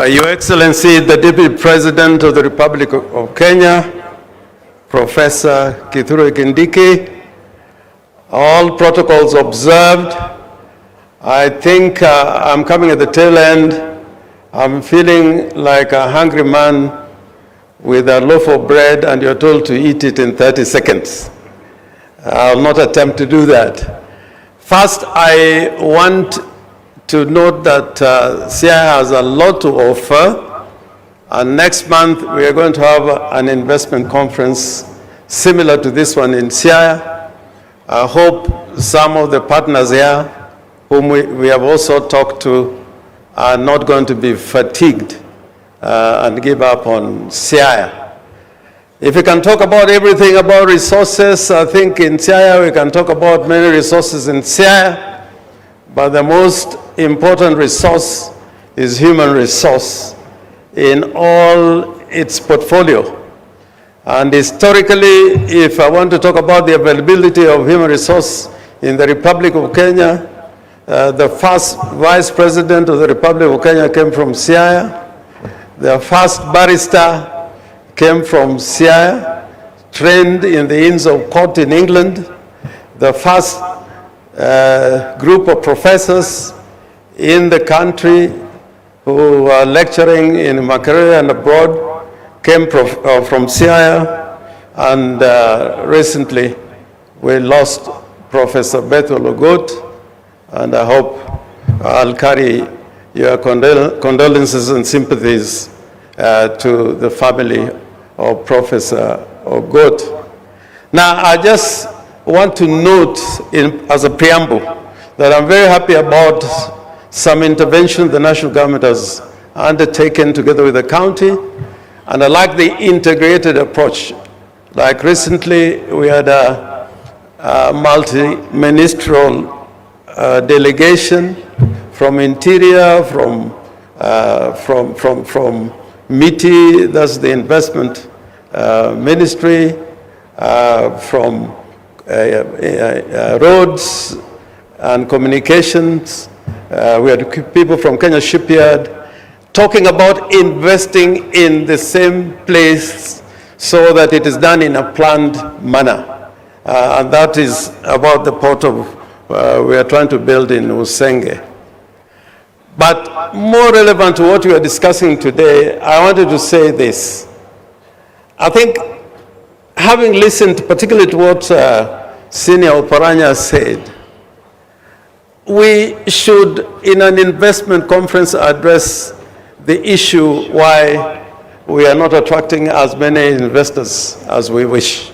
Your Excellency, the Deputy President of the Republic of Kenya, Professor Kindiki, all protocols observed. I think I'm coming at the tail end. I'm feeling like a hungry man with a loaf of bread and you're told to eat it in 30 seconds. I'll not attempt to do that. First, I want to note that CIA has a lot to offer, and next month we are going to have an investment conference similar to this one in CIA. I hope some of the partners here, whom we have also talked to, are not going to be fatigued and give up on CIA. If we can talk about everything about resources, I think in CIA we can talk about many resources in CIA. But the most important resource is human resource in all its portfolio. And historically, if I want to talk about the availability of human resource in the Republic of Kenya, the first Vice President of the Republic of Kenya came from Siaya. The first barrister came from Siaya, trained in the Inns of Court in England. The first group of professors in the country who are lecturing in Makerere and abroad came from Siaya, and recently we lost Professor Bethel Ogot, and I hope I'll carry your condolences and sympathies to the family of Professor Ogot. Now, I just want to note as a preamble that I'm very happy about some intervention the national government has undertaken together with the county, and I like the integrated approach. Like recently, we had a multi-ministerial delegation from Interior, from MITI, that's the investment ministry, from roads and communications. We had people from Kenya Shipyard talking about investing in the same place so that it is done in a planned manner. And that is about the port of, we are trying to build in Usenge. But more relevant to what we are discussing today, I wanted to say this. I think, having listened particularly to what Senior Oparanya said, we should, in an investment conference, address the issue why we are not attracting as many investors as we wish.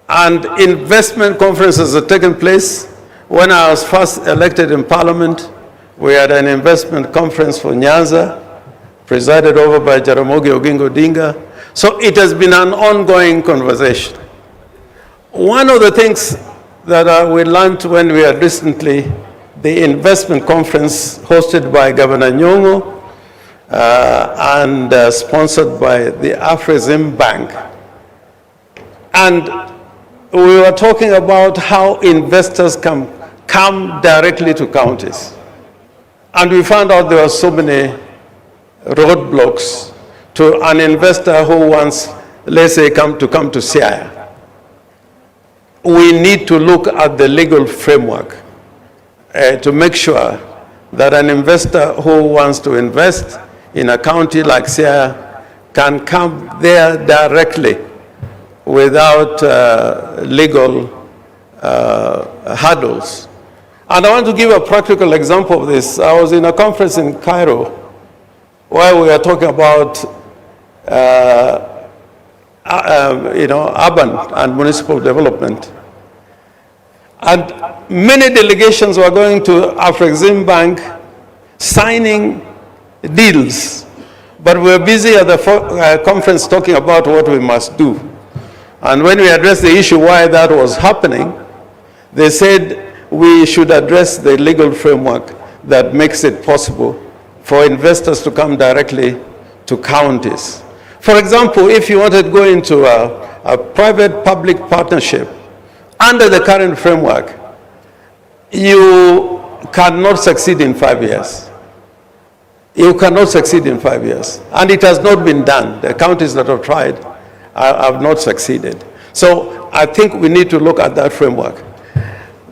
And investment conferences have taken place. When I was first elected in Parliament, we had an investment conference for Nyanza, presided over by Jaramogi Oginga Odinga. So it has been an ongoing conversation. One of the things that we learned when we had recently the investment conference hosted by Governor Nyong'o and sponsored by the Afrexim Bank. And we were talking about how investors can come directly to counties. And we found out there were so many roadblocks to an investor who wants, let's say, come to Siaya. We need to look at the legal framework to make sure that an investor who wants to invest in a county like Siaya can come there directly without legal hurdles. And I want to give a practical example of this. I was in a conference in Cairo where we were talking about urban and municipal development. And many delegations were going to Afrexim Bank signing deals. But we were busy at the conference talking about what we must do. And when we addressed the issue why that was happening, they said we should address the legal framework that makes it possible for investors to come directly to counties. For example, if you wanted to go into a private-public partnership under the current framework, you cannot succeed in 5 years. you cannot succeed in 5 years. And it has not been done. The counties that have tried have not succeeded. So I think we need to look at that framework.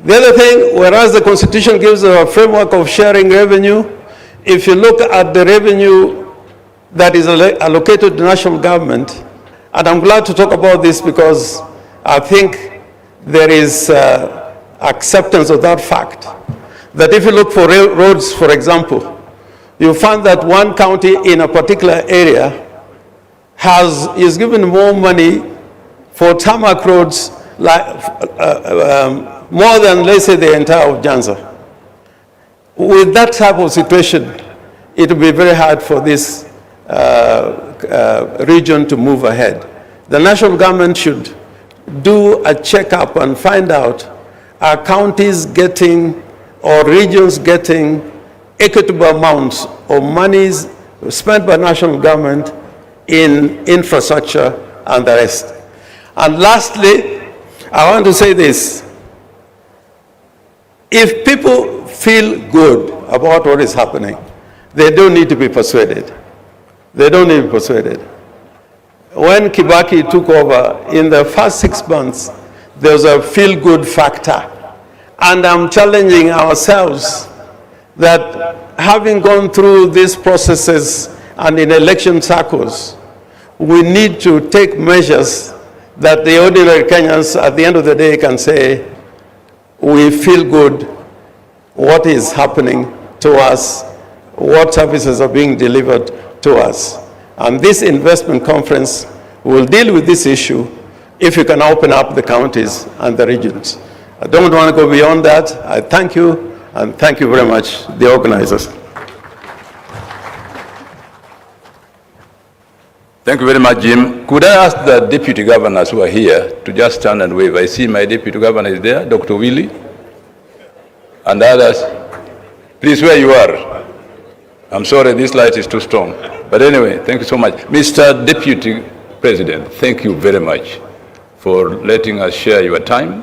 The other thing, whereas the Constitution gives a framework of sharing revenue, if you look at the revenue that is allocated to national government, and I'm glad to talk about this because I think there is acceptance of that fact, that if you look for roads, for example, you find that one county in a particular area is given more money for tarmac roads, more than, let's say, the entire of Nyanza. With that type of situation, it will be very hard for this region to move ahead. The national government should do a checkup and find out, are counties getting or regions getting equitable amounts of monies spent by national government in infrastructure and the rest. And lastly, I want to say this. If people feel good about what is happening, they don't need to be persuaded. They don't need to be persuaded. When Kibaki took over, in the first 6 months, there was a feel-good factor. And I'm challenging ourselves that having gone through these processes and in election cycles, we need to take measures that the ordinary Kenyans at the end of the day can say, we feel good, what is happening to us, what services are being delivered to us. And this investment conference will deal with this issue if you can open up the counties and the regions. I don't want to go beyond that. I thank you, and thank you very much, the organizers. Thank you very much, Jim. Could I ask the deputy governors who are here to just stand and wave? I see my deputy governor is there, Dr. Willie, and others. Please, where you are. I'm sorry, this light is too strong. But anyway, thank you so much. Mr. Deputy President, thank you very much for letting us share your time.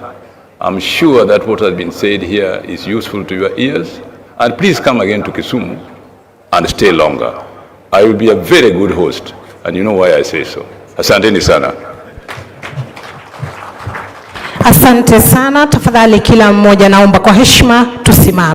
I'm sure that what has been said here is useful to your ears. And please come again to Kisumu and stay longer. I will be a very good host, and you know why I say so. Asanteni sana. Asante sana. Tafadhali kila mmoja naomba kwa heshima tusimame.